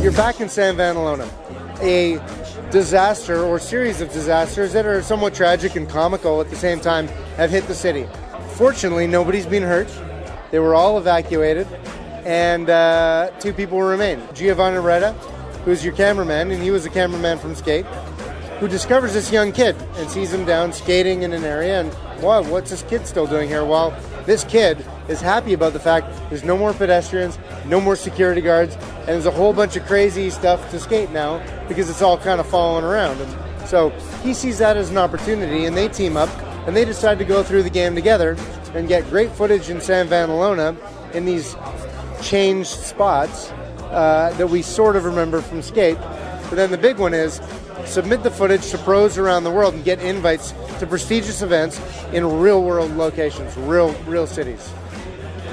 You're back in San Vanalona, a disaster or series of disasters that are somewhat tragic and comical at the same time have hit the city. Fortunately, nobody's been hurt. They were all evacuated, and 2 people remain. Giovanni Retta, who's your cameraman, and he was a cameraman from Skate, who discovers this young kid and sees him down skating in an area, and wow, what's this kid still doing here? Well, this kid is happy about the fact there's no more pedestrians, no more security guards, and there's a whole bunch of crazy stuff to skate now because it's all kind of falling around. And so he sees that as an opportunity, and they team up, and they decide to go through the game together and get great footage in San Vanalona in these changed spots that we sort of remember from Skate. But then the big one is submit the footage to pros around the world and get invites to prestigious events in real-world locations, real cities.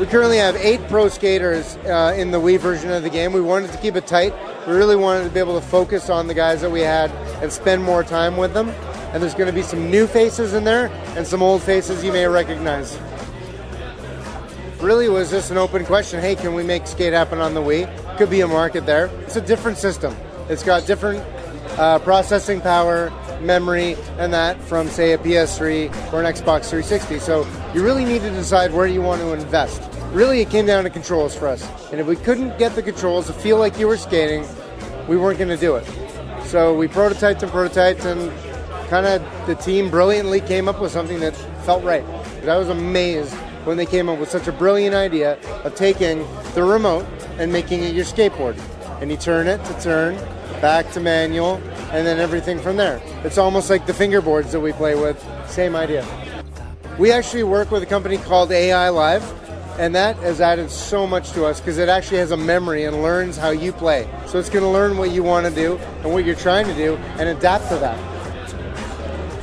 We currently have 8 pro skaters in the Wii version of the game. We wanted to keep it tight. We really wanted to be able to focus on the guys that we had and spend more time with them. And there's going to be some new faces in there and some old faces you may recognize. Really was just an open question. Hey, can we make Skate happen on the Wii? Could be a market there. It's a different system. It's got different processing power, memory, and that from, say, a PS3 or an Xbox 360. So you really need to decide where you want to invest. Really, it came down to controls for us. And if we couldn't get the controls to feel like you were skating, we weren't going to do it. So we prototyped, and kind of the team brilliantly came up with something that felt right. I was amazed when they came up with such a brilliant idea of taking the remote and making it your skateboard. And you turn it to turn, back to manual, and then everything from there. It's almost like the fingerboards that we play with, same idea. We actually work with a company called AI Live, and that has added so much to us because it actually has a memory and learns how you play. So it's going to learn what you want to do and what you're trying to do and adapt to that.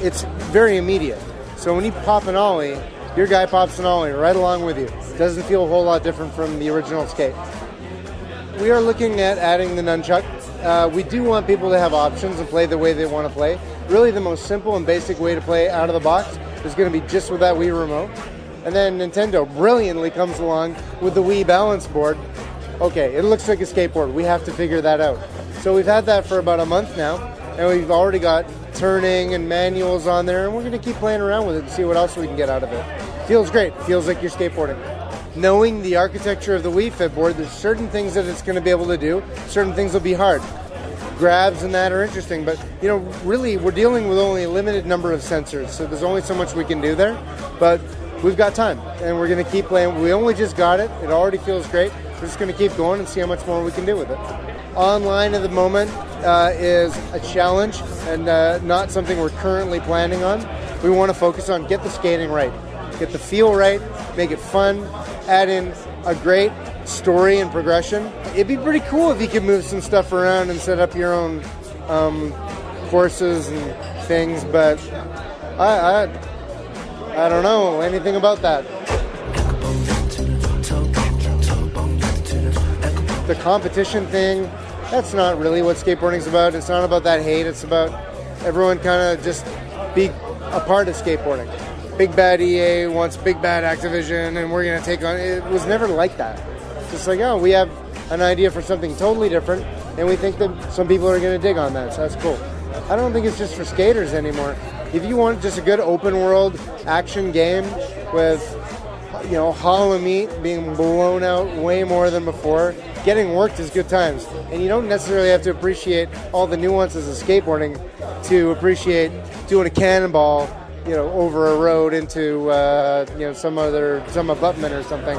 It's very immediate. So when you pop an ollie, your guy pops an ollie right along with you. It doesn't feel a whole lot different from the original Skate. We are looking at adding the nunchuck. We do want people to have options and play the way they want to play. Really the most simple and basic way to play out of the box is going to be just with that Wii remote. And then Nintendo brilliantly comes along with the Wii balance board. Okay, it looks like a skateboard. We have to figure that out. So we've had that for about a month now, and we've already got turning and manuals on there, and we're going to keep playing around with it and see what else we can get out of it. Feels great. Feels like you're skateboarding. Knowing the architecture of the Wii Fit board, there's certain things that it's going to be able to do. Certain things will be hard. Grabs and that are interesting, but really we're dealing with only a limited number of sensors, so there's only so much we can do there. But we've got time, and we're going to keep playing. We only just got it. It already feels great. We're just going to keep going and see how much more we can do with it. Online at the moment is a challenge and not something we're currently planning on. We want to focus on get the skating right, get the feel right, make it fun, add in a great story and progression. It'd be pretty cool if you could move some stuff around and set up your own courses and things, but I don't know anything about that. The competition thing, that's not really what skateboarding's about. It's not about that hate. It's about everyone kind of just be a part of skateboarding. Big bad EA wants big bad Activision, and we're going to take on... It was never like that. It's just like, oh, we have an idea for something totally different, and we think that some people are going to dig on that, so that's cool. I don't think it's just for skaters anymore. If you want just a good open world action game with, hollow meat being blown out way more than before, getting worked is good times. And you don't necessarily have to appreciate all the nuances of skateboarding to appreciate doing a cannonball, over a road into, some abutment or something.